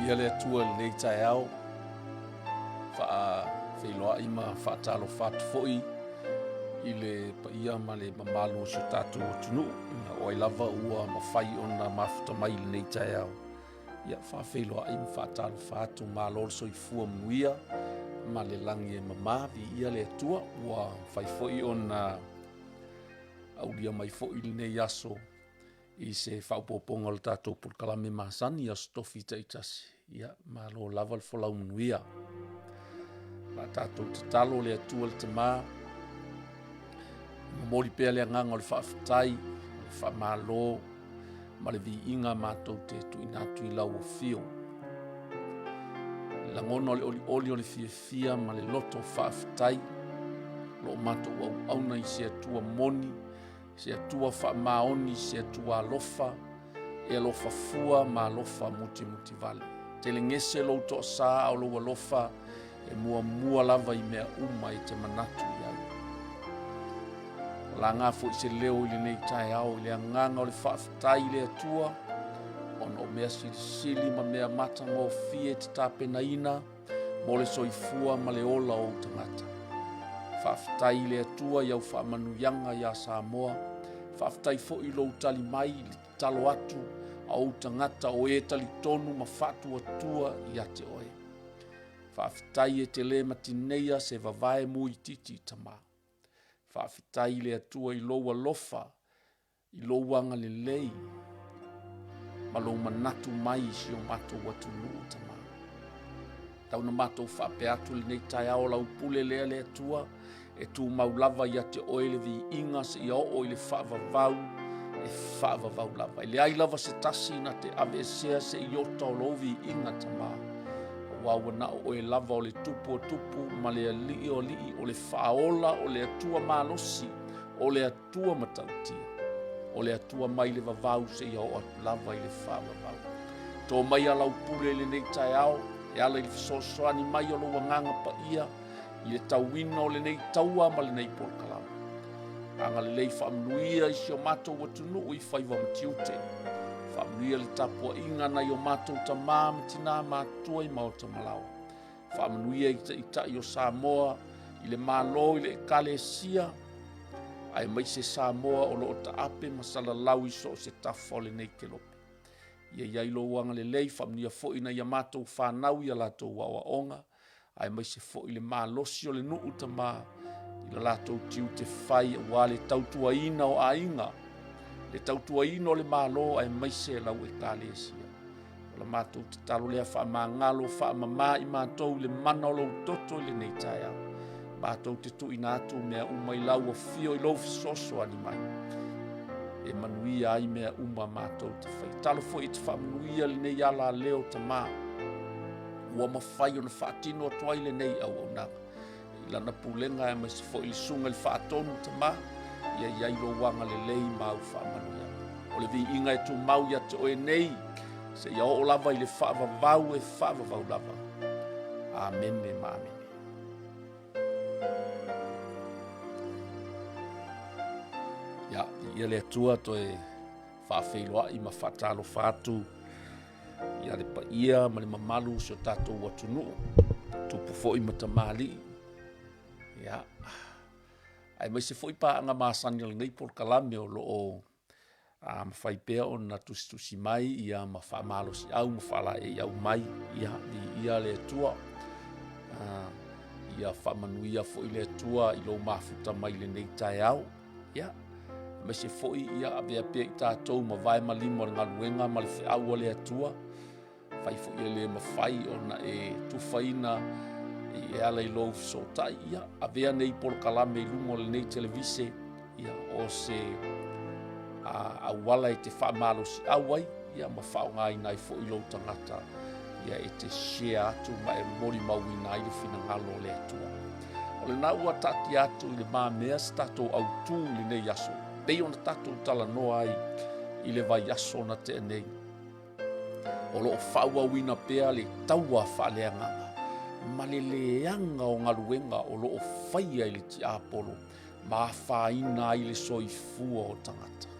ia le atua le nei taeao Faa'Auau ma fa'atalo fatu fo'i i le paia ma le mamalu o tatou atunuu o ai lava ua mafai ona mafuta mai le nei taeao ia Faa'Auau ma fa'atalo fatu malo le soifua manuia ma le langi e mamā ia le atua ua fai fo'i ona aulia mai fo'i le nei aso i se whaupoponga o le tātou Polokalame masani a stofi taitasi. Ia, malo lava le folau manuia. Ma tātou te talo le atua le tamā. Mamori pēa le anganga o le whaafetai, le whaamalo, ma le vi inga mātou te tuinatu i lau o fio. Langona o le oli o le fia ma le loto whaafetai, lo mātou au auna i se atua moni, se atua whaamaoni, se atua alofa, e alofa fua ma alofa muti vale. Te le ngese lo to sa o lo alofa, e mua lava i mea uma i te manatu i au. La ngā fo i se leo i le nei taeao, i le anganga o le whaafetai le atua, ona o mea sili ma mea matanga o fie te tāpena ina, mo le soifua ma le ola o tangata. Whaafetai le atua iau whaamanuyanga ia Samoa, whaafetai fo'i lo tali mai le talo atu a o tangata o e tali tonu ma whatu atua i ate oe. Whaafetai e te le matineia se vavae mui titi tamā. Whaafetai le atua i loa lofa, i loa anga le lei, ma lo manatu mai si o matou atu nuu tamā. Tau na matou whaape atu le nei taeao lau pule lea le atua, e tu maulava i ate oe le vi inga se i o le whaavavau, e whaavavau lava. I le ai lava se tasi na te avesea se i ota o lo vi inga tamā. Wawa na o e lava o le tupu ma le alii o le whaola, o le atua malosi, o le atua matautia, o le atua mai le vavau se i o atu lava i le whaavavau. Tō mai alau pule le nei taeao, e ala i le fisosoani mai o lo wanganga pa ia, i le tauina o le nei taua ma le nei Polokalame. Anga le lei whaamnuia i si o matou atunuu i whaiva matiute. Whaamnuia le tapua inga na i o matou tamā matina mātua i maota malawa. Whaamnuia i tai o Samoa, i le malo, i le ekalesia, ai mai se Samoa o lo o taape masala lau i so se tafa o le nei kelope. Ia iai lo wanga le lei whaamnuia fo ina i a matou whanau i a latou wawa onga, ai mai se fo i le malosi o le nuu tamā, i la latou tiu te whai wa le tautuaina o ainga, le tautuaina o le malo ai mai se lau e kālesia. O la matou te talo lea whaamangalo, whaamamā i mātou le mana o lau toto i le nei taeao. Mātou te tuina atu mea umai lau o fio i lau fisoso ani mai. E manuia ai mea uma mātou te whai. Talo fo i te whaamanuia le nei ala leo tamā. Ua mawhai o na whaatino atuai le nei au au nanga. I lana pulenga e mai se fo i le sunga le whaatonu tamā. Ia iai lo wanga le lei mau whaamanuia. O le vi inga e tu mau ia te oe nei. Se ia o lava i le whaavavau e whaavavau lava. Amen me ma amen. Ia, ia le atua to e Faa'Auau i ma whaatalo whaatu. Ia le pa ia ma le mamalu si o tātou atunuu. Tupu fo i matamali. Ia. Ai mai se foi pa anga masani le nei Polokalame o lo mawhai pēa o na tusi mai ia ma whaamalo si au, ma whala e au mai ia le atua. Ia whaamanuia fo i le atua i lo mafuta mai le nei taeao. Ia. Mai se foi ia avea pēa i tātou ma vai ma limo le ngaluenga ma le whiaua le atua. Whai fo i le mawhai o na e tuwhaina e ala i lou fisotai ia avea nei Polokalame i lungo le nei televise ia o se awala e te whaamalo si awai ia ma whaonga i nai fo i lou tangata ia e te share atu ma e mori mauina i le whina ngalo le atua. O le naua tati atu i le māmea si tatou au tū le nei aso. Pei ona tatou tala noa ai i le vai aso na te nei. O lo whauawina pēa le taua whaaleanganga. Ma le leanga o ngaluenga o lo o whaia i le ti apolo, ma whaina i le soifua o tangata.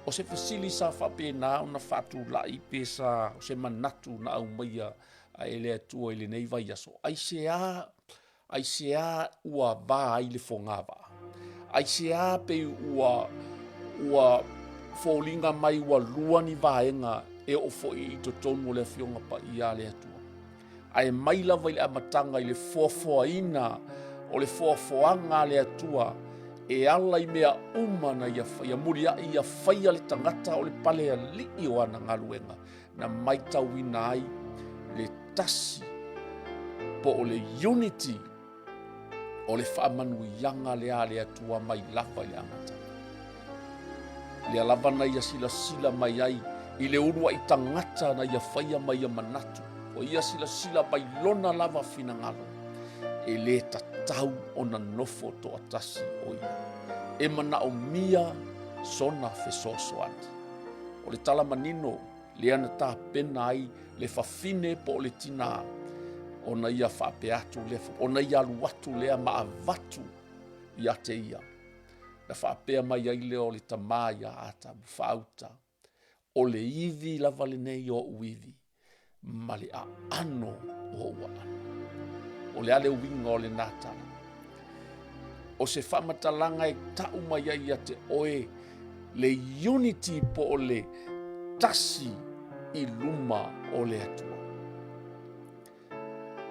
o se fesili sa whapena o na whatu lai pesa o se manatu na au maia a ele atua ele nei vai aso. Ai se a ua vā ai le whongava. Ai se a pe ua fōlinga mai ua luani vaenga e o fo i to tonu le fionga pa i a le atua. Ai mai lava i le amatanga i le fuafuaina o le fuafuanga le atua e ala i mea umana ia muria ia whaia le tangata o le pale a li o ana ngaluenga na mai tauina ai le tasi po o le unity o le whaamanuianga le a le atua mai lava i le amatanga. Le alava na ia sila mai ai i le urua i tangata na ia whaia mai a manatu o ia sila mai lona lava fina ngalo e le tatau o na nofo to atasi o ia e mana o mia sona fesoso ati o le tala manino le ana ta pena ai le fafine po o le tina o na ia whape atu le o na ia luatu lea maa vatu ia te ia na whapea mai ai leo le tamaya ata whauta o le iwi lava le nei o uiwi ma le a ano o ua ano o le ale uwinga o le natala o se whamatalanga e tau mai ai a te oe le unity po o le tasi i luma o le atua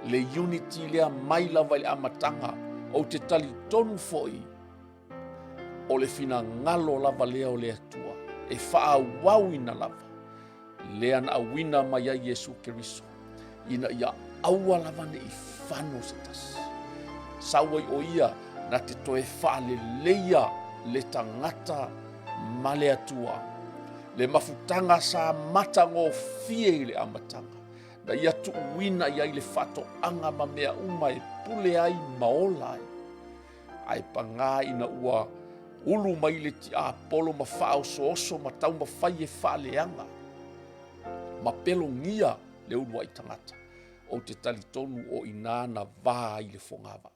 le unity lea mai lava le amatanga o te tali tonu foi o le fina ngalo lava lea o le atua e Faa'Auau ina lava lea na awina mai ai Yesu Keriso ina ia aua lava ne i whano se tasi saua i o ia na te toe whaaleleia le tangata ma le atua le mafutanga sa matango fie i le amatanga na ia tuuina ia i le whatoanga ma mea uma e pule ai maola ai panga ina ua ulu mai le ti a polo ma whaoso ma tau ma whai e whaaleanga ma pelo ngia le ulu ai tangata o te talitonu o ina na vā i le whongava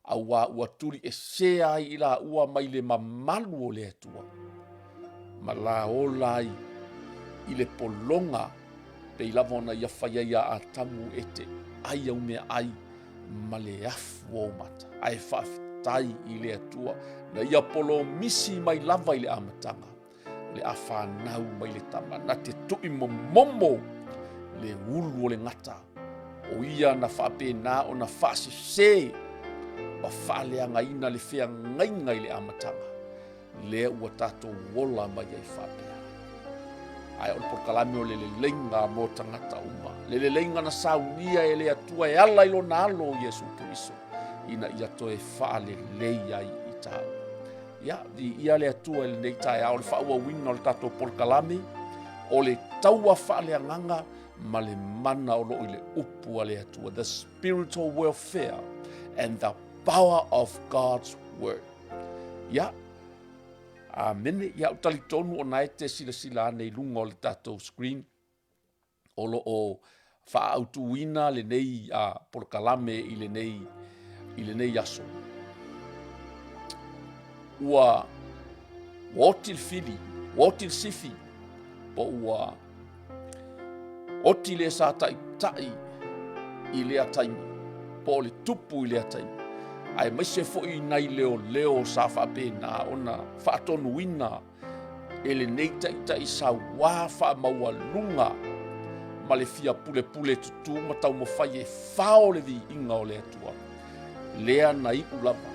a ua turi e sea ai ila ua mai le mamalu o le atua ma la olai i le polonga pe i lavona ia whaia ia a tamu e te ai au mea ai ma le afu o mata ai whaafitai i le atua na ia polo misi mai lava i le amatanga le a whanau mai le tama na te tui momo le ulu o le ngata o ia na whapena o na whaasese ma whaaleanga ina le whea ngainga i le amatanga lea ua tātou wola mai ai whapea ai o le Polokalame o le leleiga mo tagata uma le leleiga na saunia e le atua e ala i lona alo Iesu Keriso ina ia toe faalelei ai i tāu ia ia le atua i lenei taeao le faauauina o le tatou Polokalame o le taua faaleagaga ma le mana o loo i le upu a le atua the spiritual welfare and the power of God's word ia amene ia utali tonu ona e te sila ane i lunga o le tatou screen o loo faautuina lenei Polokalame i lenei aso ua oti le Fili oti le Sifi po ua oti le sa tai i le ataimi po le tupu i le ataimi ai mai se fo i nai Leoleo sa faapena ona faatonuina e lenei tai sa wā faamaualunga ma le fia pule tutu ma tau mawhai e whao le viinga o le atua lea na i ulava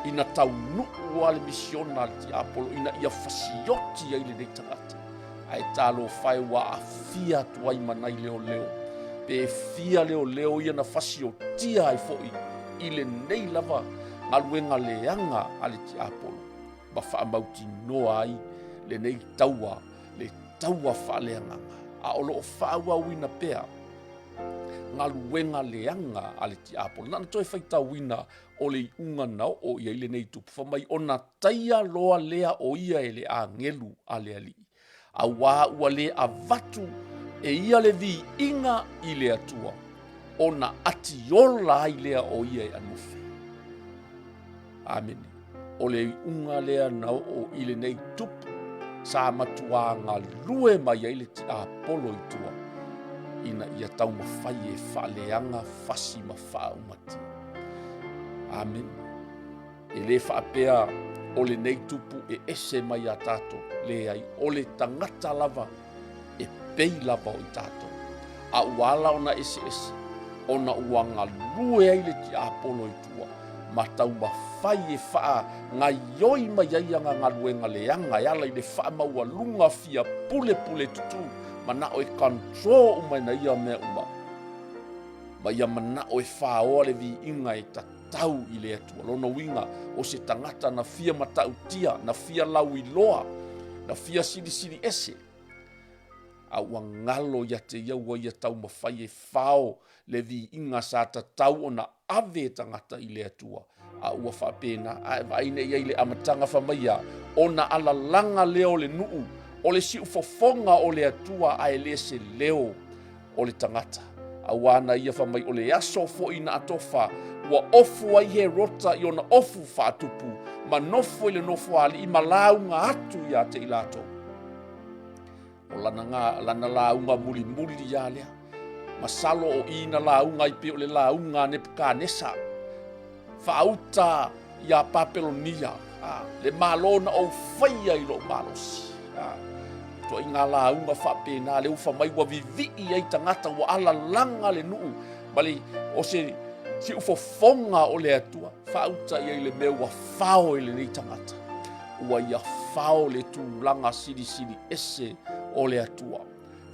ina tau nuku a le misiona le ti Apolo ina ia fasioti ai lenei tagata ai talo whai wa a fia tuai manai Leoleo pe fia Leoleo ia na fasiotia ai fo'i i le nei lava ngaluenga leanga a le ti Apolo ma faamauti noa ai le nei taua faaleanganga a o loo faauauina pea ngaluenga leanga a le ti Apolo na toe faitauina o le iunga nao o ia i le nei tupu famai ona taia loa lea o ia e le angelu a le ali a wā ua le avatu e ia le viinga i le atua ona atiola ai lea o ia e anufe. Amen. O le unga lea nao o i le nei tupu sa matua ngā lue mai ai le ti a polo i tua. Ina ia tau mawhai e whaaleanga fasi ma whaumati. Amen. E le whaapea o le nei tupu e ese mai a tātou. Le ai o le tangata lava e pei lava o i tātou. A uala ona ese ese. Ona uanga lue ai le ti a polo i tua. Ma tau mawhai e wha ngā ioi mai ai anga ngā luenga leanga. E ala i le wha maua lunga fia pule pule tutu. Ma na o e control umai na ia mea uma. Ma ia mana o e Faa'Auau le vi inga e tatau i le atua. Lona winga o se tangata na fia matau tia, na fia lau i loa, na fia siri siri ese. A ua ngalo ia te iau ia tau mawhai e whao le vi inga sa tatau o na ave tangata i le atua. A ua whapena, a vaine ia i le amatanga whamaia, o na alalanga leo le nuu, o le siu fofonga o le atua a ele se leo o le tangata. A wana ia whamai o le aso fo ina atofa, ua ofu ai he rota i ona ofu whaatupu, ma nofo i le nofo ali i malaunga atu ia te ilato. O lana launga muli muli ia lea, masalo o ina launga i pe o le launga ne pika nesa, whaauta ia papelonia, le malona o whaia i lo malosi. To inga launga whapena le ufa mai wa vivi ai tangata wa ala langa le nuu. Bali o se ufa fonga o le atua. Whauta ia i le mea wa whao i le nei tangata. Ua ia whao le tūlanga siri siri ese o le atua.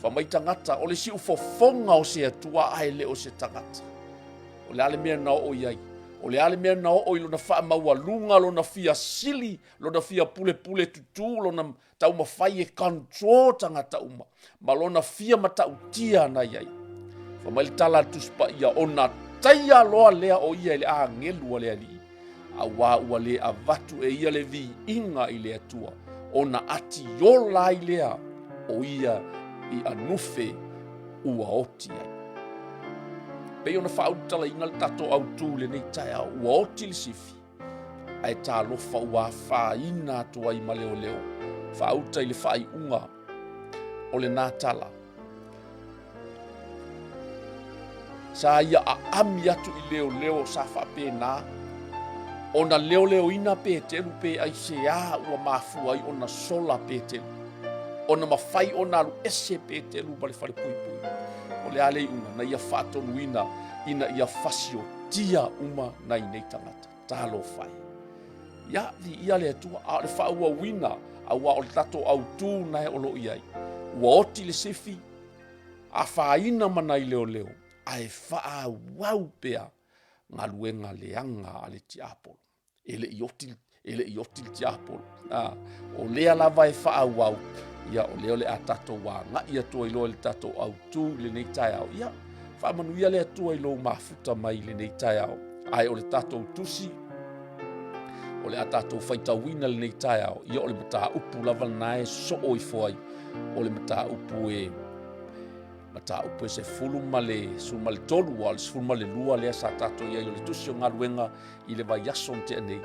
Whamai tangata o le si ufa fonga o se atua ai le o se tangata. O le ale mea na o iai. O le ale mea na o i lona wha maua lunga, lona fia sili, lona fia pule pule tutu, lona tau mawhai e control tangata uma. Ma lona fia matau tia na iai. Whamaili tala tuspa ia ona taia loa lea o ia le a ngelua lea li. A wā ua le a vatu e ia le vi inga i le atua. Ona ati yola i lea o ia i anufe ua oti ai. Pei ona whautala inga le tato au tū le nei tai au ua oti le sifi. Ai tā lofa ua whaina atua i ma Leoleo. Whauta i le whai unga o le nātala. Sa ia a ami atu i Leoleo sa whapena. Ona Leoleo ina pe telu pe ai se a ua mafu ai ona sola pe telu. Ona mawhai ona alu ese pe telu bale whare pui pui. O le ale unga na ia whatonu ina ia fasio tia uma na i nei tangata. Talo whai. Ia vi ia le atua a le Faa'Auau wina a ua o le tato au tū na he olo iai. Ua oti le Sifi a whaina mana i Leoleo a e Faa'Auau pea ngā luenga leanga a le tiapolo. Ele i oti le tiapolo. O lea lava e Faa'Auau. Ia o leo le a tato wā ngā ia tua i loa le tato au tū le nei tai au. Ia whaamanuia le atua i lo mafuta mai le nei tai au. Ai o le tato tusi. O le a tato whaitawina le nei tai au. Ia o le mata upu lava nae so o i foai. O le mata upu e se fulu male tolu wa le fulu male lua le sa tato ia i o le tusi o ngā ruenga i le vai yason te anei.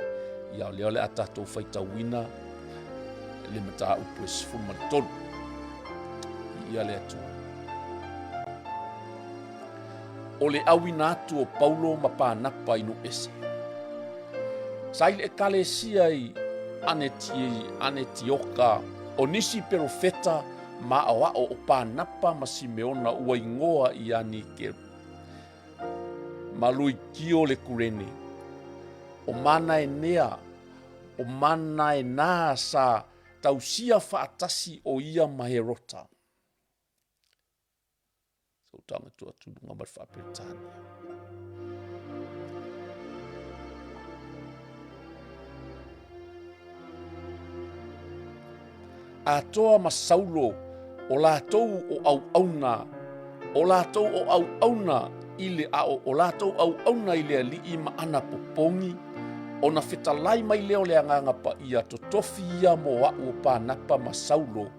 Ia o leo le a tato whaitawina le mata upu e se fulu male tolu. Ia le atua. O le awina atu o Paulo ma pānapa inu ese. Sai le ekalesia i Anetioka o nisi perofeta ma awa o pānapa ma Simeona ua ingoa i ani ke malui kio le kurene. O mana e nea, o mana e nā sa tausia whaatasi o ia maherota. So tanga tua tudunga mai whaperetania. A toa ma Saulo o lātou o au auna. O lātou o au auna ile o lātou au auna ile ali i ma ana popongi. O na whetalai mai leo le anganga pa ia to tofi ia mo au o pānapa ma Saulo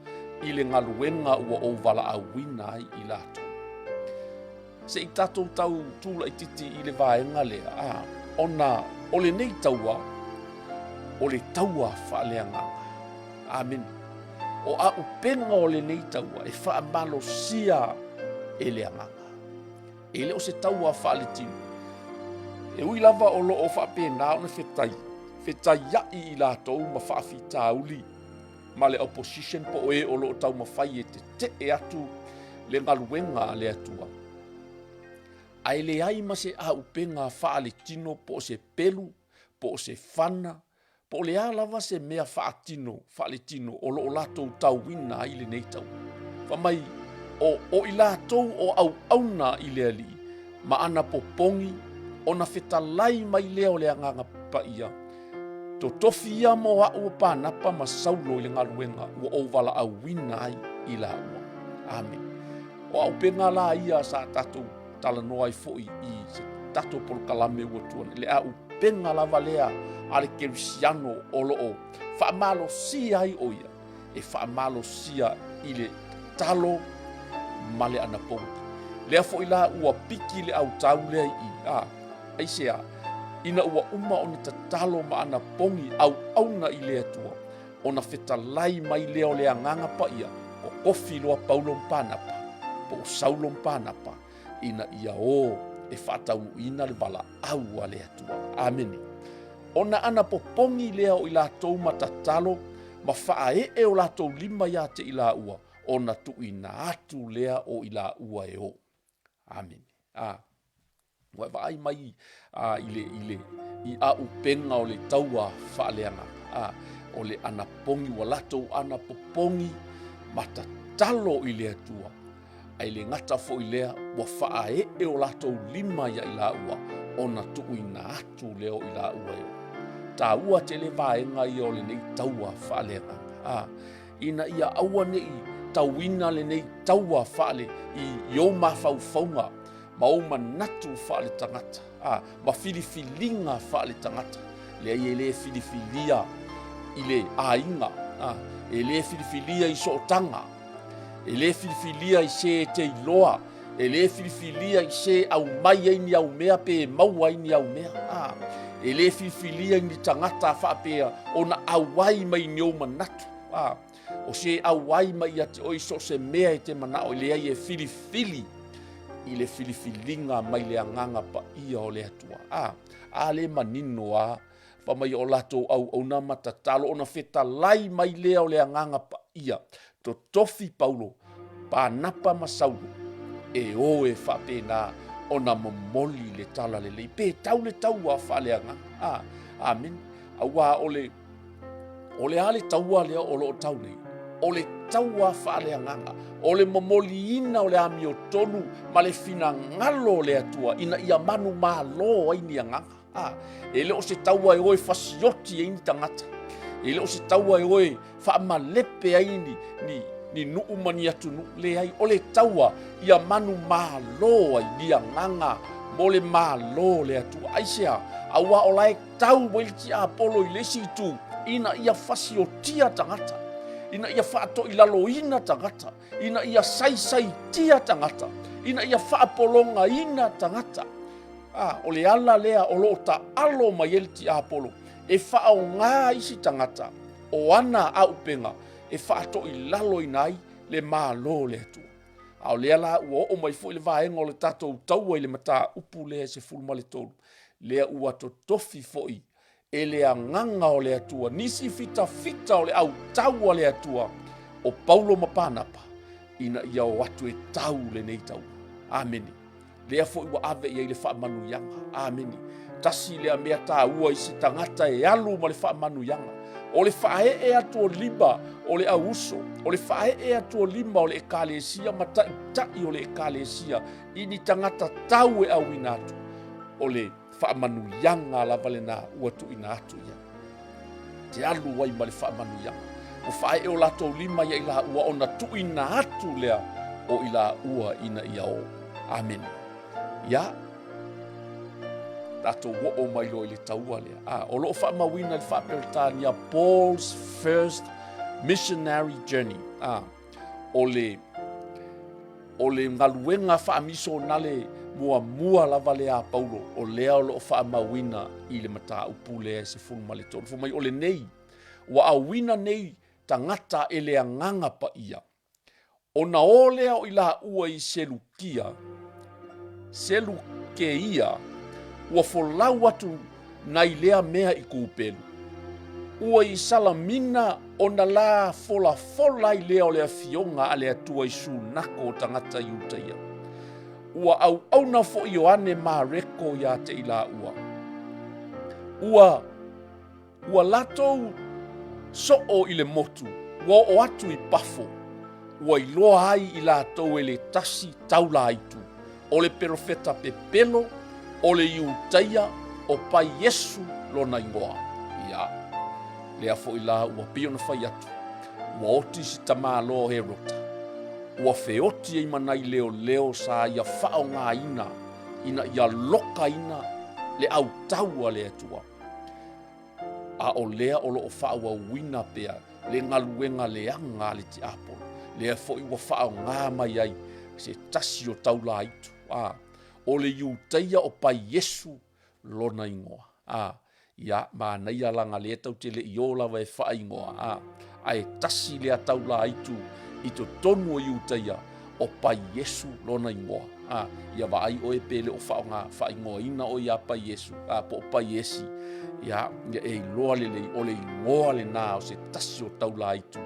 ile ngā luenga ua o wala au wina ai i lātou. Se i tātou tau tūla i titi i le vaenga lea. O le nei taua, o le taua whaaleanganga. Amen. o a upenga o le nei taua e whaamalosia e le anganga. E le o se taua whaaletino. E ui lava o lo o whaapena o na whetai i la tau ma whaafita uli. Ma le opposition po e o lo o tau ma whai e te e atu le ngaluenga le atua. Ai le ai ma se a upenga whaaletino po se pelu, po se whana, po le a lava se mea whaaletino o lo o latou tau wina ai le nei tau. Whamai o i latou o au auna i le ali, ma ana popongi, o na whetalai mai leo le anganga pa ia. To tofia mo a ua pānapa ma saulo i le ngaluenga ua o wala au wina ai i la ua. Amen. O au penga la ia sa tatou tala noa i foi i se tatou Polokalame ua tuana. Le au penga la valea ale kerisiano o loo. Whaamalo sia ai oia. E whaamalo sia i le talo ma le anapongi. Lea foi la ua piki le au tau lea i. Ai sea. Ina ua uma o ni tatalo ma ana pongi au auna i lea tua. O na whetalai mai leo lea nganga pa ia. O kofi loa paulo mpanapa. Po saulo mpanapa. Ina ia o e whatau ina le wala au a lea tua. Ameni. O na ana popongi lea o i la tau ma tatalo. Ma wha e o la tau lima ia te i la ua. O na tu ina atu lea o i la ua e o. Ameni. Wa vai mai i a upenga o le taua whaaleanga. O le ana pongi wa latou ana popongi mata talo i lea tua. Ai le ngata fo i lea wa wha e o latou lima ia i la ua. O na tuu ina atu leo i la ua eo. Ta ua te le vaenga i o le nei taua whaaleanga. Ina ia aua nei tauina le nei taua whaale i iau mawhauwhaunga. Ma o manatu whaale tangata. Ma filifilinga whaale tangata. Lea i le filifilia i le ainga. E le filifilia i sootanga. E le filifilia i se te iloa. E le filifilia i se au mai ai ni au mea pe mau ai ni au mea. E le filifilia i ni tangata whaapea o na awai mai ni o manatu. O se awai mai ate o iso se mea e te manao. Lea i e filifili. I le filifilinga mai le anganga pa ia o le atua. Le manino pa mai o lato au na matatalo o na whetalai mai lea o le anganga pa ia. To tofi paulo pa napa masaulo e o e whapena o na momoli le tala le lei. Pe tau le tau a whale anga. Amen. Awa o le ale taua lea o lo tau nei. O le taua whaale anganga. O le momoli ina o le ami o tonu, ma le fina ngalo le atua, ina ia manu malo ai ni anganga. E le o se taua e oe fasioti e ini tangata. E le o se taua e oe whaamalepe ai ni nuu mani atu le ai. O le taua ia manu malo ai ni anganga, mo le malo le atua. Aisea, awa o lae tau welti a Apollo i lesi tu, ina ia fasiotia tangata. Ina ia whaato i lalo ina tangata. Ina ia sai tia tangata. Ina ia whaapolonga ina tangata. O le ala lea o lo ta alo mai elti a Apollo. E whaao ngā isi tangata. O ana a upenga. E whaato i lalo inai le malo le atu. O lea la ua o mai fo i le vaenga o le tatou taua i le mata upu lea se fulma le tolu. Lea ua to tofi fo i. E le anganga o le atua, nisi fita o le au tau o le atua, o Paulo mapanapa, ina ia o atu e tau le nei tau. Ameni. Lea fo iwa ave ia i le whaamanu yanga. Ameni. Tasi lea mea tā ua i si tangata e alu ma le whaamanu yanga. O le whae e atu o lima o le auso, o le whae e atu o lima o le ekalesia, ma tai o le ekalesia, ini tangata tau e au inatu. O le whaamanu yanga la vale na uatu ina atu ia. Te alu wai ma le whaamanu yanga. O whae o lato lima ia ila ua o na tu ina atu lea o ila ua ina ia o. Amen. Ia. Tato wo o mai lo ili taua lea. O loo whaamawina le whaapeltania Paul's first missionary journey. O le ngaluenga whaamiso nale mua lava lea Paulo o lea o loo whaamawina i le mata upu lea se fulu ma le tonu. Fumai o le nei, wa awina nei tangata e le anganga pa ia. Ona olea o ila ua I selu ke ia, ua folau atu nai lea mea I kupelu. Ua I salamina ona la fola I lea o lea fionga a lea tua I sunako o tangata iutaia. Ua au na fo Ioane mareko ia te ila ua. Ua latou so'o I le motu, ua o atu I pafo, ua iloa ai I latou e le tasi taula aitu, o le perofeta pepelo, o le iutaia, o pai Yesu lona ingoa. Ia, lea fo ila ua pio na fai atu, ua oti si tamalo Herota, ua feoti e manai Leoleo sa ia Faa'Auau ina ia loka ina le au taua le atua. A o lea o loo Faa'Auau pea, le ngaluenga leanga le ti apolo. Lea fo I ua Faa'Auau mai ai, se tasi o taula aitu. O le iutaia o pai Yesu lona ingoa. Ia, mānai alanga lea tau te le iola vai whaingoa. Ai tasi lea taula aitu, I to tonu o iutaia o pai Yesu lona ingoa. Ia vai o e pele o whaingoa ina o ia pai Yesu, po o pai Yesi. Ia e loa lelei o le ingoa le nā o se tasi o taula aitu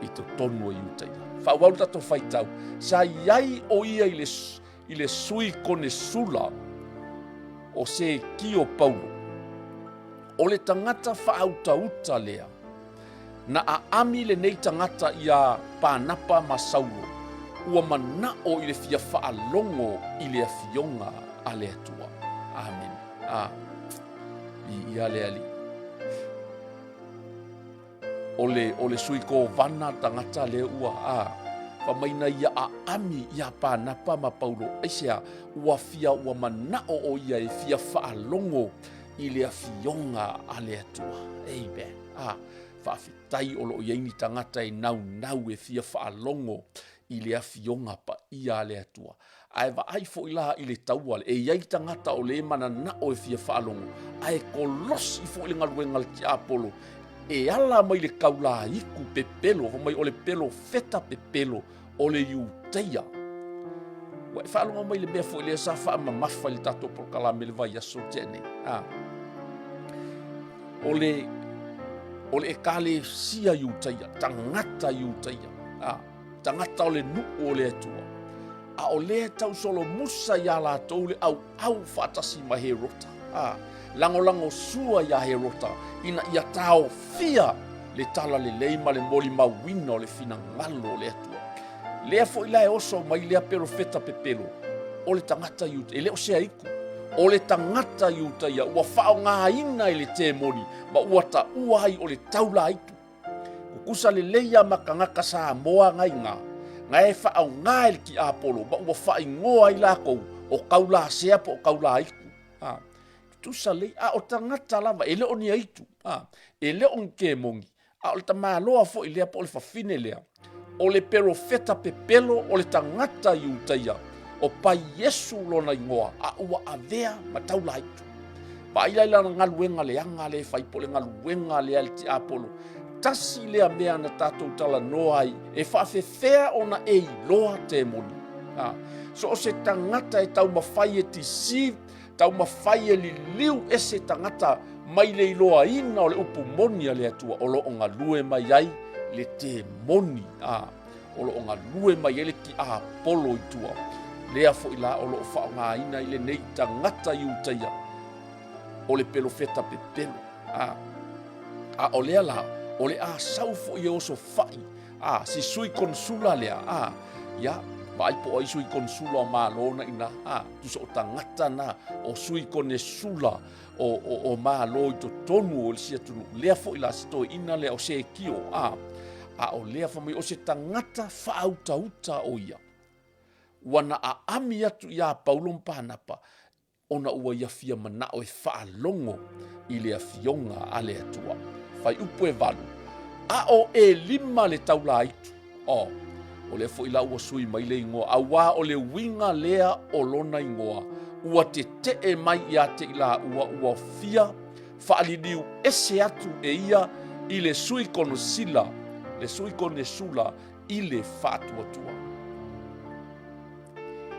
I to tonu o iutaia. Faa'Auau tato whaitau, sa iai o ia I le sui kone sula o se ki o Paulo. O le tangata whaautauta lea, na a ami le nei tangata ia pānapa ma Saulo, ua manao I le fia whaalongo I le fionga a le atua. Amen. Ia le ali. O le sui ko vana tangata le ua Pamaina ia a ami ia pānapa ma Paulo. Aisea ua fia ua manao o ia e fia whaalongo I le fionga a le atua. Amen. Whaafitai o loo iaini tangata e nau e fia whaalongo I le fionga pa ia le atua. Ai vai fo ila I le taua e iai tangata o le mana na o e fia whaalongo. Ai kolosi fo I le ngaluenga le ti apolo. E ala mai le kaula iku pepelo, mai o le pelo feta pepelo o le iutaia. Wai whaalonga mai le mea fo I le sa wha mamafa le tato Polokalame le vai aso tene. O le e kale sia iutaia, tangata iutaia. Tangata o le nuku o le atua. A o le tau solo musa ia la tau le au whatasi ma Herota. Lango sua ia Herota, ina ia tau fia le tala le leima le moli mawina o le fina ngalo o le atua. Lea fo ila e oso mai lea perofeta pepelo, o le tangata iuta, e leo sea iku, o le tangata iuta ia, ua Faa'Auau ina I le te moni, ma ua ta uai o le taula aitu. Kukusa le leia makangaka sa moa ngai ngai Faa'Auau le ki apolo, ma ua whaingoa I lako, o kaula sea po o kaula aiku. Tusa lei, o tangata lava, e leo ni aitu, e leo nke mongi, o le tamaloa fo I lea po le fafine lea, o le perofeta pepelo, o le tangata iutaia, o pai Yesu lona ingoa, ua avea ma taula aitu. Pa ila ngaluenga leanga le fai po le ngaluenga le ti apolo, tasi lea mea na tatou tala noai, e whaafefea ona e iloa te moni. So o se tangata e tau mawhai e tisi, tau mawhai e li liu e se tangata mai le iloa ina o le upu moni a le atua, o lo o ngā lue mai ai le te moni. O lo o ngā lue mai ele ki a polo I tua. Lea fo ila o lo o Faa'Auau ina I le nei tangata iutaia, o le pelofeta pepelo. O lea la, o le a sau fo I Osofaiga, si sui konsula lea, ia, vai po ai sui konsula o malona ina, tu so tangata na, o sui konesula, o malo I to tonu o le sia tunu. Lea fo ila sito ina lea o se kio, o lea fa mai o se tangata whaautauta o ia. Wana a ami atu ia Paulo mpanapa, ona ua ia fia mana o e whaalongo I lea fionga a lea tua. Fai upu e valu. O e lima le taula aitu. O le fo ila ua sui mai le ingoa. Awa o le winga lea o lona ingoa. Ua te e mai ia te ila ua fia. Whaaliliu ese atu e ia I le sui konosila. le sui kone sula i le whātuatua.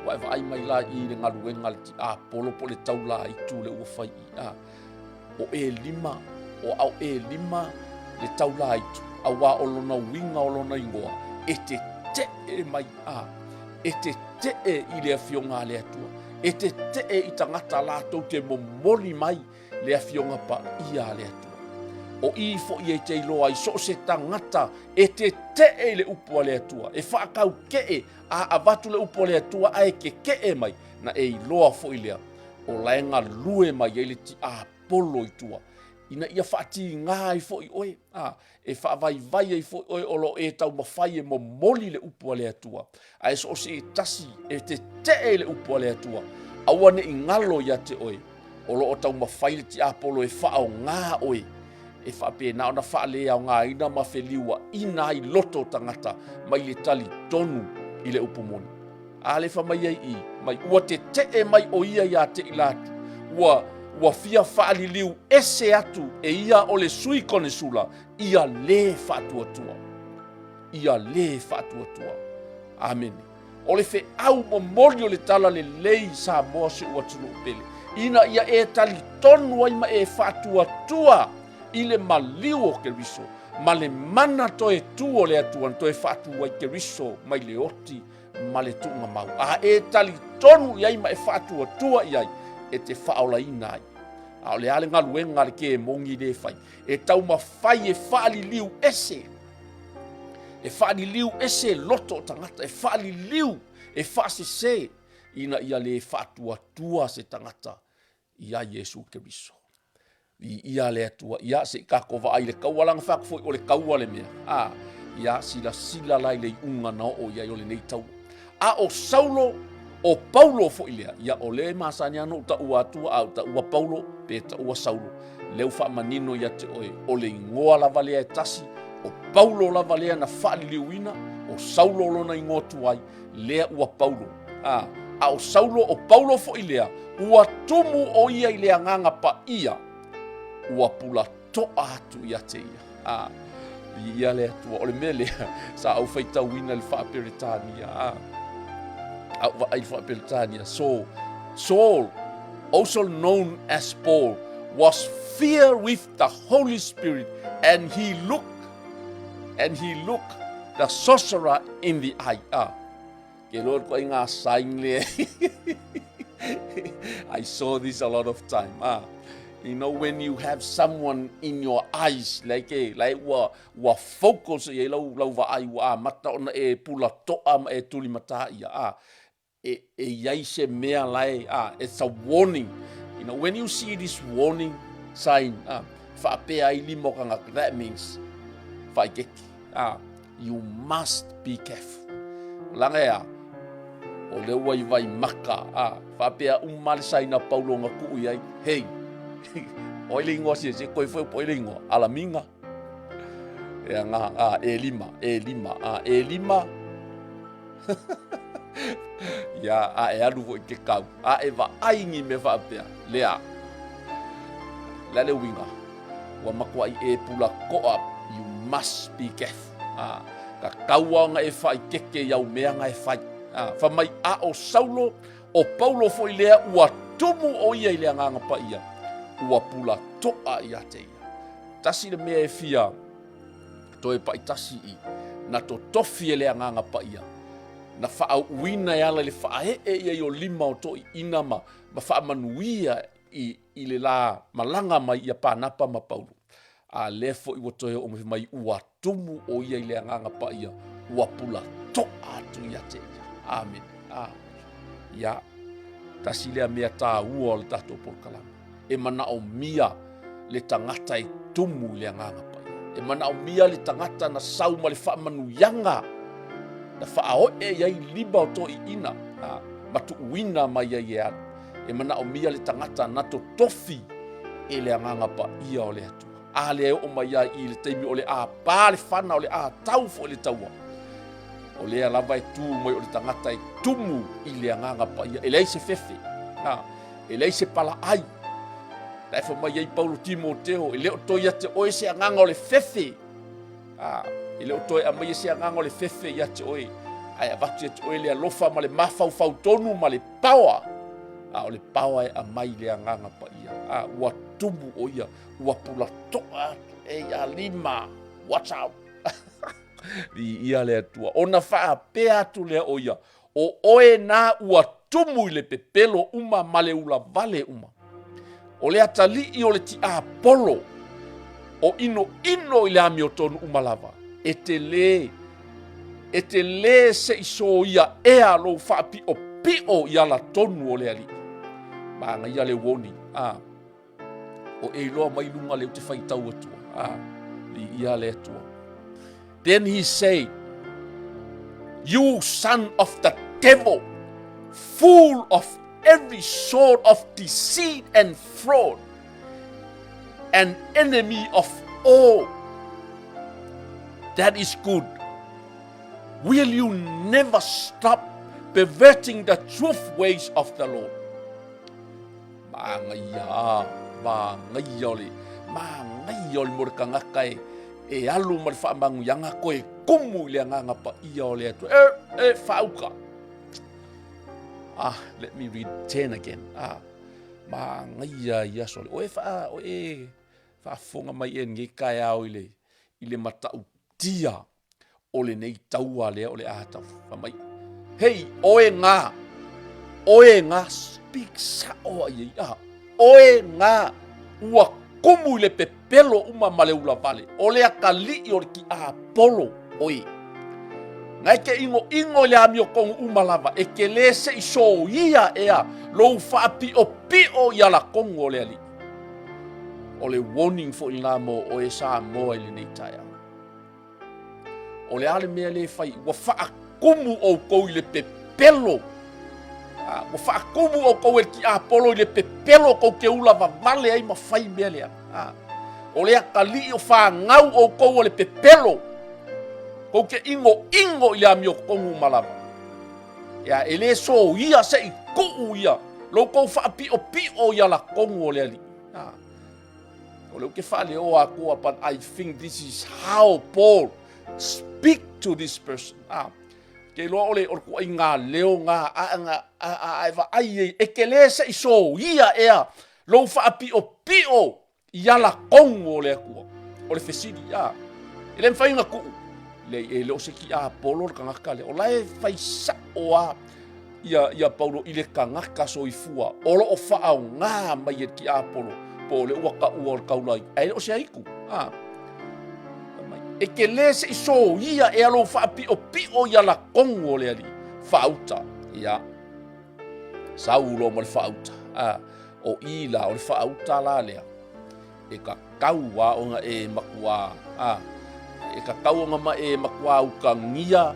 Wai vai mai la i le ngaluenga le ti a polo po le taula i tu le ua whai i a. O e lima, o au e lima le taula i tu. A wā olona winga olona ingoa. E te e mai a. E te i le awhionga le atua. E te i tangata lātou te momoli mai le awhionga pa ia le atua. O i fo i e te iloa i so se tangata e te le upua le atua. E whaakau a avatu le upua le atua a e ke mai na e iloa fo i lea. O laenga lue mai e le ti a polo i tua. Ina ia whaati ngā i fo i oe. E whaavai i fo i oe olo e tau mawhai e momoli le upua le atua. A e so se e tasi e te le upua le atua. Aua ne i ngalo ia te oe. Olo o tau mawhai le ti a polo e whaao ngā oe. E whape na ona whaale au ngā ina mawheliwa ina i loto tangata mai le tali tonu i le upumoni. A le whamai i mai ua te mai o ia ia te ilatu. Ua fia whaali liu ese atu e ia o le sui kone sula ia le whatuatua. Ia le whatuatua. Amen. O le whe au momori o le tala le lei sa moa se ua tunu upele. Ina ia e tali tonu ai ma e whatuatua. I le maliu o Keriso, ma le mana toe tu o le atuan toe whātua i Keriso mai le oti ma le tuunga mau. A e tali tonu iai ma e whātua tua iai e te whaolaina ai. A o le ale ngaluenga le ke e mongi le whai. E tau ma whai e whaali liu ese. E whaali liu ese loto tangata. E whaali liu e whaase se. Ina ia le whātua tua se tangata ia Yesu Keriso. Ia le atua, ia se kakova ai le kaualanga whakafoi o le kaua le mea. Ia sila lai le unga na o ia o le nei tau. A o Saulo, o Paulo fo ilea. Ia o le masani anu ta ua atua, au ta ua Paulo, pe ta ua Saulo. Leu wha manino ia te oe, o le ingoa lava lea e tasi, o Paulo lava lea na whaali liuina, o Saulo lona ingoa tuai, lea ua Paulo. A o Saulo, o Paulo fo ilea, ua tumu o ia i lea nganga pa ia, ua pula toa atu ia te ia. Ia le atua, o le mea lea, sa au whaitau wina le whaaperetania. Au whaaperetania. Saul, also known as Paul, was filled with the Holy Spirit, and he looked the sorcerer in the eye. Ke Lord ko inga sign le. I saw this a lot of time. You know, when you have someone in your eyes, like wa focus e lau wa ai wa mata ona e pula toa e tuli mata ia. E yai se mea lai. It's a warning. You know, when you see this warning sign, whaapea I limo kanga, that means whaikeki. You must be careful. Langa o le wai vai maka. Whaapea umale saina paulo ngā kuu iai. Hey, oile ingoa se koe fweo po oile ingoa. Alaminga. Ea ngā, e lima. Ia, e alu vo i ke kau. E wa aingi me whaapea. Lea. Lale winga. Wa makua i e pula koa. You must be careful. Ka kaua nga e whai keke iau mea nga e whai. Whamai o Saulo, o Paulo fo i lea ua tumu o ia i lea nganga pa ia. Ua pula toa ia te ia. Tasi le mea e fia. To e pa i tasi i. Na to tofi e lea nganga pa ia. Na whaau uina e ala le whaahe e ia i o lima o to i inama. Ma whaamanuia i le la malanga mai ia pānapa ma Paulo. Lefo i watoe o mai ua tumu o ia i lea nganga pa ia. Ua pula toa atu ia te ia. Amen. Ia. Tasi lea mea tā ua o le tato Polokalame. E mana o mia le tangata e tumu le nganga pa ia. E mana o mia le tangata na sau ma le whaamanuyanga. Na whaao e iai liba o to i ina. Matu uina mai iai e anu. E mana o mia le tangata na to tofi e le nganga pa ia o le atu. Le o mai ia i le teimi o le a pā le whana o le a tau fo le taua. O le alava e tū mai o le tangata e tumu i le nganga pa ia. E lei se fefe. E lei se pala ai. Na e whamai ai Paulo Timoteo. E leo toi ate oe se nganga o le fefe. Ile o toe a mai se anga o le fefe ia te oe. Ai a vatu te oe le alofa ma le mafau tonu ma le power. A o le power e a mai le anganga pa ia. A ua tubu o ia. Ua pula toa e a lima. Watch out. Li ia le atua. Ona faa pea atu le o ia. O oe na ua tumu i le pepelo uma ma le ula vale uma. O le atali i o le ti a polo. O ino i le ami o tonu umalava. E te le se iso ia ea lo faa pi o ia la tonu o le ali. Maanga ia le woni. O e loa mai lunga le te whaitau atua. Li ia le atua. Then he said, you son of the devil, full of every sort of deceit and fraud, an enemy of all that is good. Will you never stop perverting the truth ways of the Lord? Mangaioli morkangakai e alu mar whaamangu yanga koe kumu le nganga pa ia o le atu. Faa'Auau. Let me read 10 again. Mangaia ia sole. Whaafonga mai e nge kai au ile matau tia o le nei taua lea o le ahatau. Whamai. Hei, oe ngā, speak sa oa ia. Oe ngā, ua kumu le pepelo uma male ula vale. O le akali i o ki a polo oi. Ngai ke ingo le ami o kongu umalava. E ke le se iso ia ea. Lou wha pio ia la kongu o le ali. O le warning fo ina mo o e sa moa ili nei taia. O le ale mea le fai. Wa wha kumu o kou i le pepelo. Wa wha kumu o kou e ki a polo i le pepelo kou ke ula va vale ai ma fai mea lea. O le akali o wha ngau o kou o le pepelo. Kou ke ingo i le ami o kongu malava. Ia e le so ia se i kuu ia. Lo kou wha pio ia la kongu o le ali. O leo ke wha leo a kua but I think this is how Paul speak to this person. Ke loa ole o kua i ngā leo ngā aiva ai e ke le se i so ia ea. Lo wha pio ia la kongu o le akua. O le fesidi ia. Ele mwhainga kuu. Le leo se ki a polo le kangaka le. O lae whai sa oa ia paulo i le kangaka so i fua. Olo o whaau ngā mai e ki a polo. Po le ua ka ua le kaulai. Ele o se aiku. E ke le se i so ia e alo wha pio ia la kongo o le ali. Whaauta. Ia. Saulo mo le whaauta. O ila o le whaauta la lea. E ka kaua o nga e makua. E ka kaua ma e makua uka ngia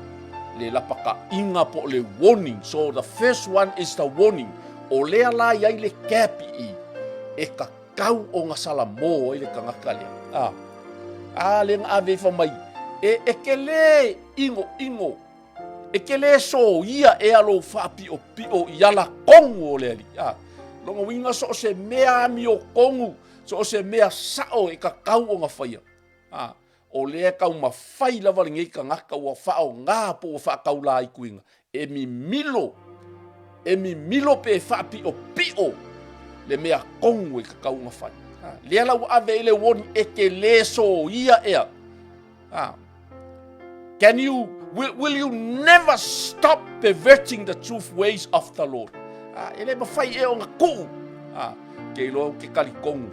le lapaka inga po le warning. So the first one is the warning. O lea la iai le kapi i. E ka kau o nga salamo i le kangaka lea. Le nga ave fa mai. E ke le ingo. E ke le so ia e alo wha pio ia la kongu o le ali. Longa winga so se mea ami o kongu. So se mea sao e ka kau o nga whaia. O lea kau ma whai lava le ngei ka ngaka ua whao ngā po o wha kau la i kuinga. E mi milo pe wha pio le mea kongu e ka kau nga whai. Lea lau ave ele woni e ke le so ia ea. Will you never stop perverting the truth ways of the Lord? Ele mawhai e o ngā kuu. Ke ilo ke kali kongu.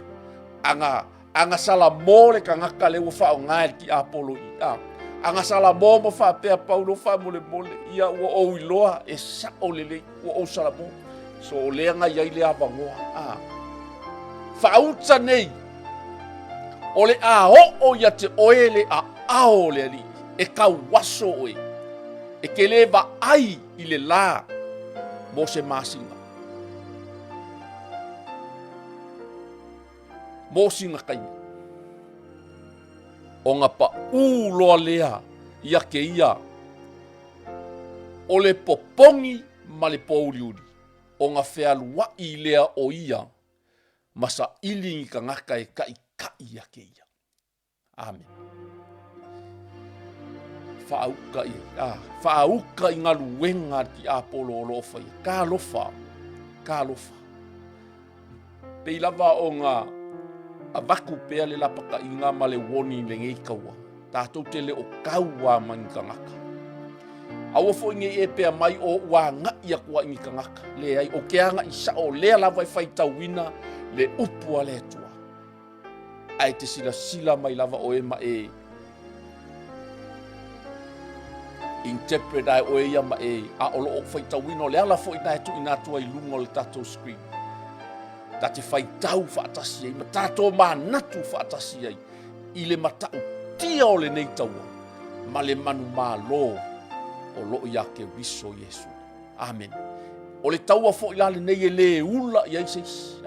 Anga sala mo le ka ngaka le ua whao ngai ki apolo i. Anga sala mo ma wha pea paulo wha mole. Ia ua o iloa e sa o lele ua o sala mo. So o lea ngai ai le avangoa. Whaauta nei. O le a o ia te oe le a ao le ali. E ka waso oe. E ke le va ai i le la. Mo se masinga. Mo singa kainga. O ngā pa loa lea ia ke ia. O le popongi ma le pouliuri. O ngā whealua i lea o ia. Masa ilingi ka ngaka e kai ia ke ia. Amen. Faa'auka i ngā luenga ki a Polokalame. Ka lofa. Pei lava o ngā avaku pea le lapaka i ngā male woni le ngei kaua. Tātou te le o kaua mangi kangaka. Aua fo inge e pea mai o ua ngai a kua ingi kangaka. Le ai o keanga i sao lea lava i whaitauina le upua le tua. Ai te sila mai lava o ema e interpret ai o ia ma e a olo o whaitauina le ala fo ina e tu ina tua i lungo le tātou screen. Ta te whaitau whaatasi ai, ma tātou mānatu whaatasi ai, i le matau tia o le nei taua, ma le manu mā lo o lo ia ke riso Yesu. Amen. O le taua fo ila le nei e le ula i aisesi.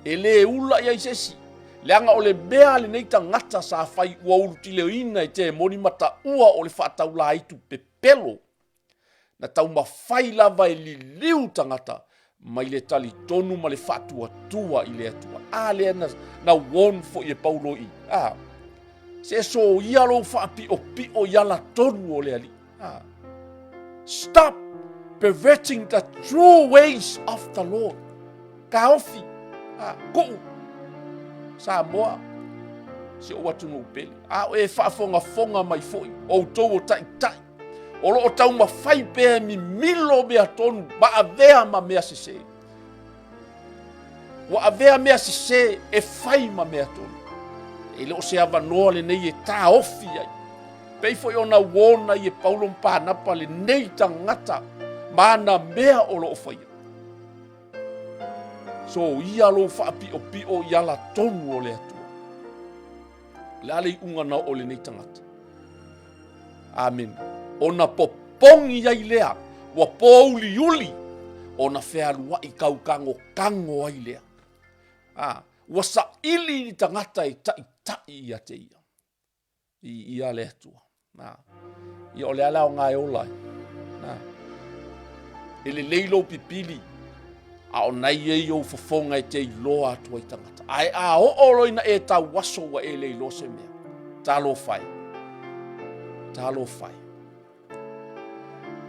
E le ula i aisesi. Le anga o le bea le nei tangata sa whai ua uruti leo ina e te moni mata ua o le whaatau la itu pepelo. Na tau ma whai lava e li liu tangata, mai le tali tonu ma le whaatua tua i le atua. Le na won fo i e paulo i. Se so ia lo whaapi o pio yala tonu o le ali. Stop perverting the true ways of the Lord. Ka ofi. Kou. Sa moa. Se o watu no upele. O e whaafonga mai foi. O tau o tai. O lo o tau ma whai pēr mi milo mea tonu. Ma a vea ma mea sese. Wa a vea mea sese e whai ma mea tonu. E leo se ava noa le nei e tā ofi ai. Pei foi ona wona i e paulo mpānapa le nei tangata. Mana mea o lo o whai. So ia lo whaapi o pio i ala tonu o le atua. Le ale i unga na o le nei tangata. Amen. Ona popongi ai lea. Wa pouli uli. Ona whea lua i kau kango ai lea. Wa sa ili ni tangata i tai i a te ia. I ia le atua. I o le ala o ngai olai. E le leilo pipili. A o nai e iau fafonga e te iloa atua i tangata. Ai a o oloina e ta waso wa e leilo se mea. Talo fai.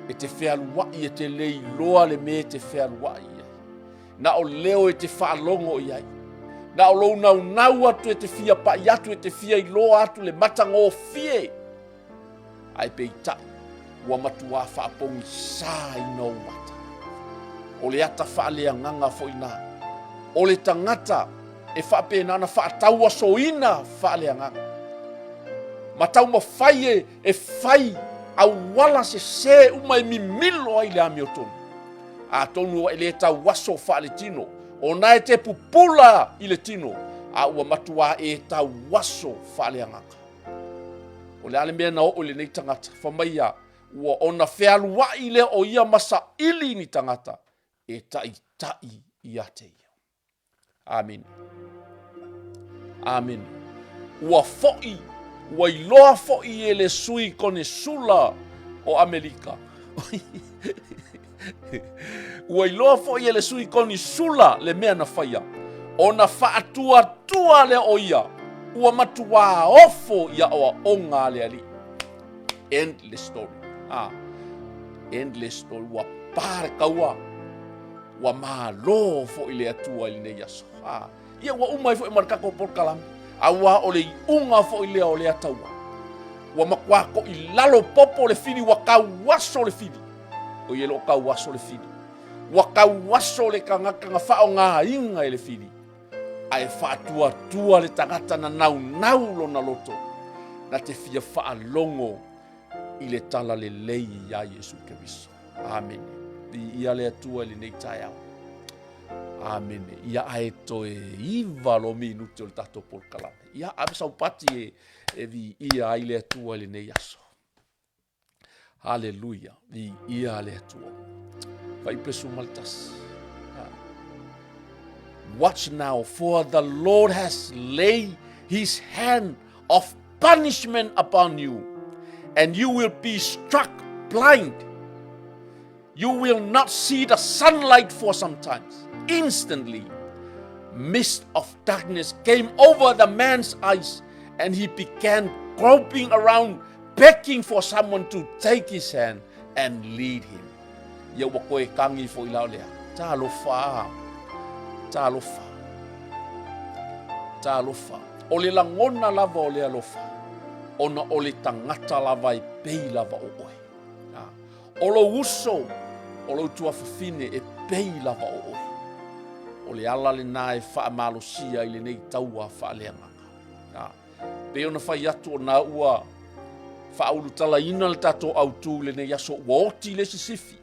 E te whealuai e te leiloa le me te whealuai ai. Na o leo e te whaalongo i ai. Na o lou nau atu e te fia pai atu e te fia iloa atu le matanga o fie. Ai pe i tai. Ua matua whaapongi sā i nau mata. O le ata whaalea nganga fo ina. O le tangata e whaapenana whaataua so ina whaalea nganga. Matau ma whai e whai au wala se uma e mimilo ai le ami o tonu. A tonu e le tau waso whaale tino. O na e te pupula i le tino. A ua matua e tau waso whaale nganga. O le ale mea na o le nei tangata. Whamaia ua ona whealua i le o ia masa ili ni tangata. E tai i ate ia. Amen. Amen. Ua fo'i. Ua iloa fo'i e le sui kone sula o Amerika. Ua iloa fo'i e le sui kone sula le mea na whaia. O na whaatua tua le o ia. Ua matua ofo ia oa onga le ali. Endless story. Endless story. Ua pāre kaua. Ua malo fo i le atua i le nei aso. Ia ua umai fo i marikako Polokalame. Awa o le unga fo i lea o le ataua. Ua makwako i lalo popo le fili wa kau waso le fili. O ielo kau waso le fili. Wa kau waso le kangaka nga whao ngā inga e le fili. Ai whaatua tua le tagata na nau lo na loto. Na te fia whaalongo i le tala le lei ia Yesu Keriso. Amen. Ia le atua le nei tai au. Amen. Ia ae toe iwa lo minuto le tato Polokalame. Ia abisa upati e vi ia ai le atua le nei aso. Hallelujah. Vi ia le atua. Vai presu maltas. Watch now, for the Lord has laid his hand of punishment upon you, and you will be struck blind. You will not see the sunlight for some time. Instantly, mist of darkness came over the man's eyes, and he began groping around, begging for someone to take his hand and lead him. Ia ua koe kangi fo ilau lea. Ta alofa. O le langona lava o le alofa. Ona o le tangata lava I pei lava o oe. O lo uso, o lo tuafafine e pei lava o oe. O le ala le nā e whaamalosia I le nei taua whaaleanganga. Pe ona whai atu o nā ua whaulutala ina le tato autu le nei aso uoti le Sifi.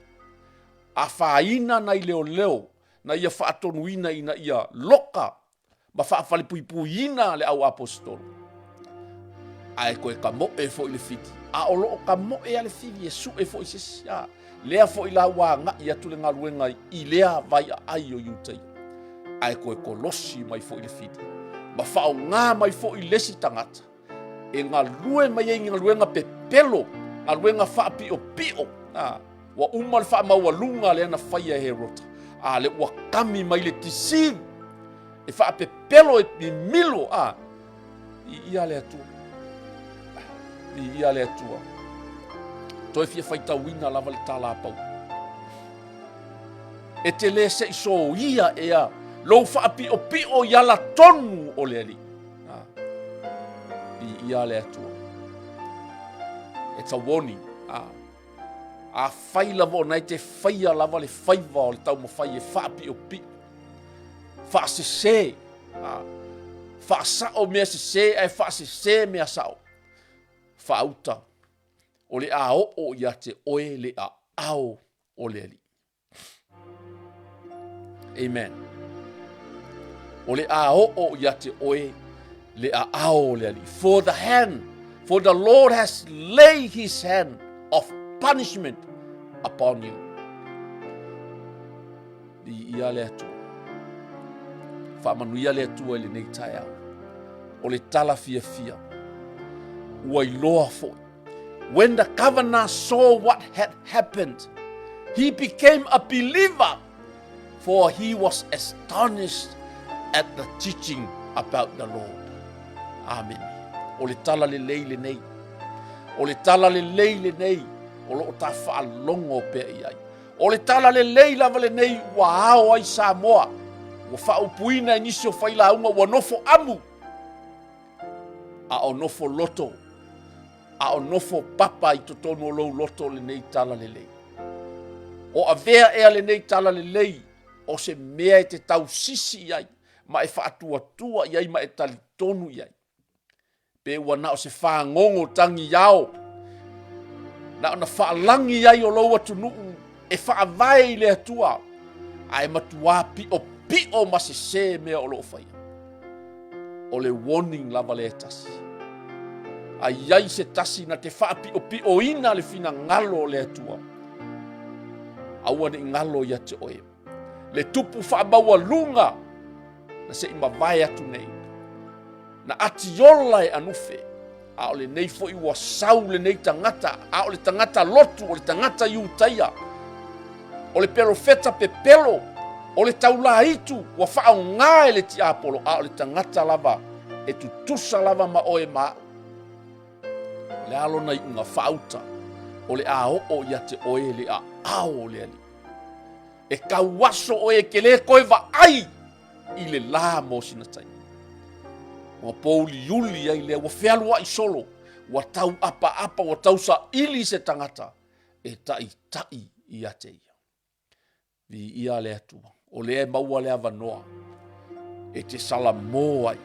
A whaina na I Leoleo, na ia whaatonuina ina ia loka, ma whaafale pui ina le au apostolo. Ai koe ka moe fo I le fiti. A o loo ka moe a le fiti e su e fo I sesia. Lea fo I la wā nga I atu le ngaluenga I lea vai a ai o yutai. Ai koe kolosi mai fo I le fiti. Ma whao ngā mai fo I lesi tangata. E ngā lue mai e ngā luenga pepelo. Ngā luenga whaapi o pio. Wa umal wha maua lunga le ana whaia he rota. A le ua kami mai le tisi. E wha pepelo e milo. I ia le atua. I ia le atua. Toi fia whaita wina lava le tala apau. E te le se iso ia ea. Lo whaapi o pio I ala tonu o le ali. I ia le atua. It's a warning. A whai lava o nei te whaia lava le whaiva o le tau ma whai e whaapi o pio. Whaasese. Whaasao mea sese e whaasese mea sao. Whaauta. O le a o ia te oe le a ao o le ali. Amen. O le a o ia te oe le a ao o le ali. For the Lord has laid his hand of punishment upon you. Ia le atua. Whaamanuia le atua I le nei tai au. O le tala fia. Ua iloa foi. When the governor saw what had happened, he became a believer, for he was astonished at the teaching about the Lord. Amen. O le tala le lei le nei. O le tala le lei le nei. O lo ta whaalongo pe iai. O le tala le lei lava le nei ua hao ai Samoa. Ua whaupuina I nisi o whaila unga ua nofo amu. A o nofo loto. A o nofo papa I totonu o lou loto le nei tala le lei. O a vea ea le nei tala le lei. O se mea te tau sisi iai. Ma e whaatua iai ma e tali tonu iai. Pe ua na o se whaangongo tangi iao. Na ona whaalangi iai o lou atu nuu. E whaavai le atua. Ai matua pio ma se mea o loo whaia. O le warning lava le tasi. Ai iai se tasi na te pio ina le fina ngalo le atua. Aua ne ngalo ia te oe. Le tupu whaabaua lunga. Na se ima vai atu nei. Na ati yola e anufe. A o le nei fo I ua sau le nei tangata. A o le tangata lotu, o le tangata iutaia. O le perofeta pepelo. O le taula itu, ua whaau ngā e le ti apolo. A o le tangata lava. E tutusa lava ma oe maa. Le alo nei unga whauta. O le a o ia te oe le a ao le ali. E kauaso oe ke le koe va ai. I le la mo sinatai. Ua pouli yuli ai le ua whialua I solo. Ua tau apa, ua tau sa ili se tangata. E tai I ate ia. Vi ia le atua. O le e maua le avanoa. E te salamo ai.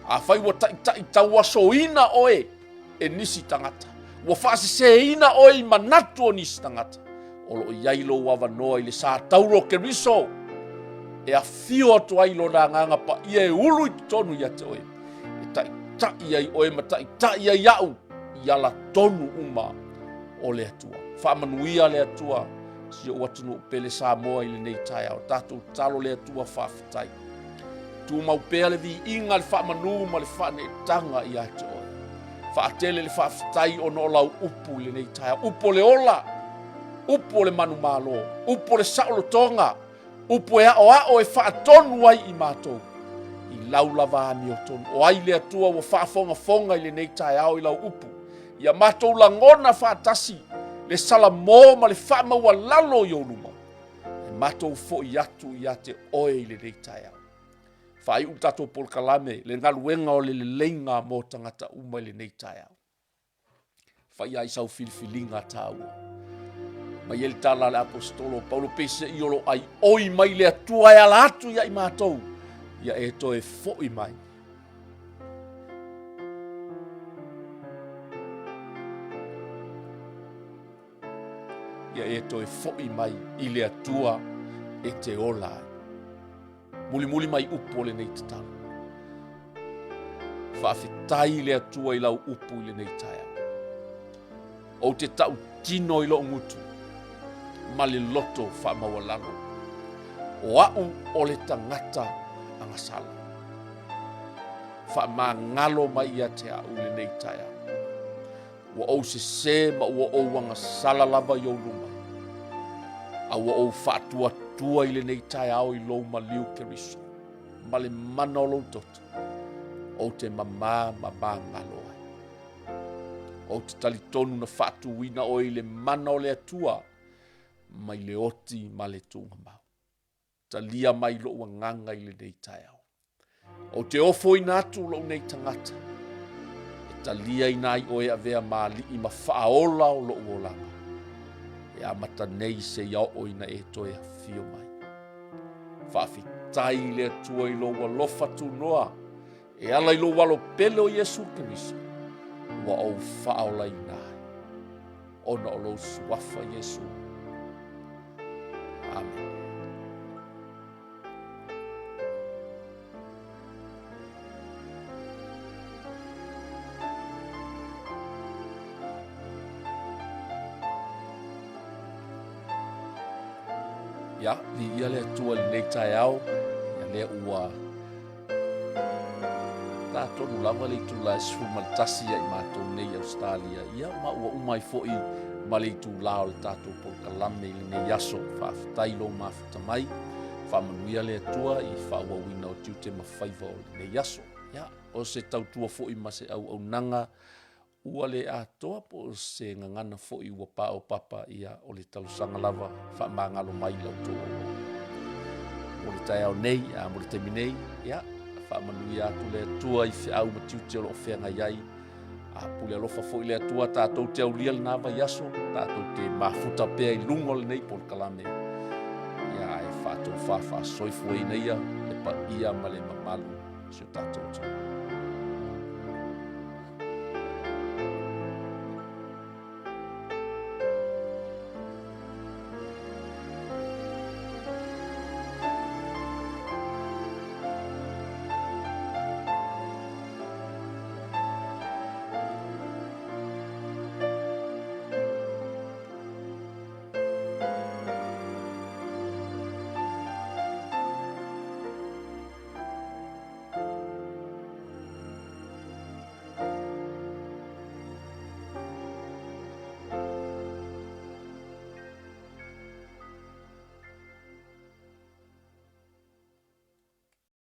A whai ua tai tau aso ina oe. E nisi tangata. Ua whaase se ina oe I manatu o nisi tangata. O lo iailo wavanoa I le sa tauro ke riso. E a fio atu ai lo na nganga pa ia e ulu I tonu ia te oe. E tai ai oe ma tai ai au. Ia la tonu uma o le atua. Whaamanuia le atua. Si o watunu pele Samoa I le nei tai au. Tātou talo le atua whaafitai. Tu mau pēle vi inga le whaamanu ma le whaane tanga I ate oe. Whaatele le whaafitai o no lau upu le nei tai au. Upo le ola. Upo le manu malo. Upo le saolo tonga. Upo e ao e whaatonu ai I mātou. I lau lava ami o tonu. O ai le atua ua whaafonga I le nei tai au I lau upu. ia matou lagona faatasi le salamo ma le faamaualalo i oluma e matou foʻi atu iā te oe i lenei taeao faaiʻu tatou polokalame le galuega o le leleiga mo tagata uma i lenei taeao faia i sau filifiliga tāua ma ia le tala le apostolo paulo peseʻi o lo aioi mai le atua e ala atu ia i matou ia e toe foʻi mai ia e toe foʻi mai i le atua e te ola ai mulimuli mai upu o lenei tatalo faafetai le atua i lau upu i lenei taeao ou te taʻutino i loo gutu ma le loto faamaualalo o a'u o le tagata agasala faamagalo mai ia te a'u i lenei taeao ua ou sesē ma ua ou agasala lava i ouluma a ua ou faatuatua i lenei taeao i lou maliu keriso ma le mana o lou toto ou te mamā ma magalo ai ou te talitonu na faatuuina o i le mana o le atua mai le oti ma le tugamau talia mai lo'u agaga i lenei taeao ou te ofo ina atu lo'u nei tagata talia ina ai o e avea mali'i ma fa'aola o lo'u olaga e amata nei se o'o ina e toe hafio mai fa'afitai le atua i lou alofa tunoa e ala i lou alo pele o iesu keriso ua ou fa'aola ina ai ona o lou suafa iesu amen. Ia, li ia le atua lenei taeao, ia lea ua tātonu lava le itula e sifu ma le tasi ia i mātou nei Australia. Ia ma ua umai fo'i ma le itula o le tātou Polokalame i lenei aso, whaafetai lo mafutamai, whaamanuia le atua i whaauauina o tiute mawhaiva o lenei aso. Ia, o se tautua fo'i ma se au nanga, ua le atoa po se ngangana fo'i ua pao papa ia o le talusanga lava whaamangalo mai lau tō. Mo le tai au nei, mo le temi nei, ia, whaamanui atu le atua i whiau ma tiute o lo whenga iai, pule alofa fo'i le atua tātou te au lia le nava yaso, tātou te mafuta pēa i lungo le nei Polokalame. Ia, e whātou whawha soifu e neia, le pa ia ma le mamalu, sio tātou tō.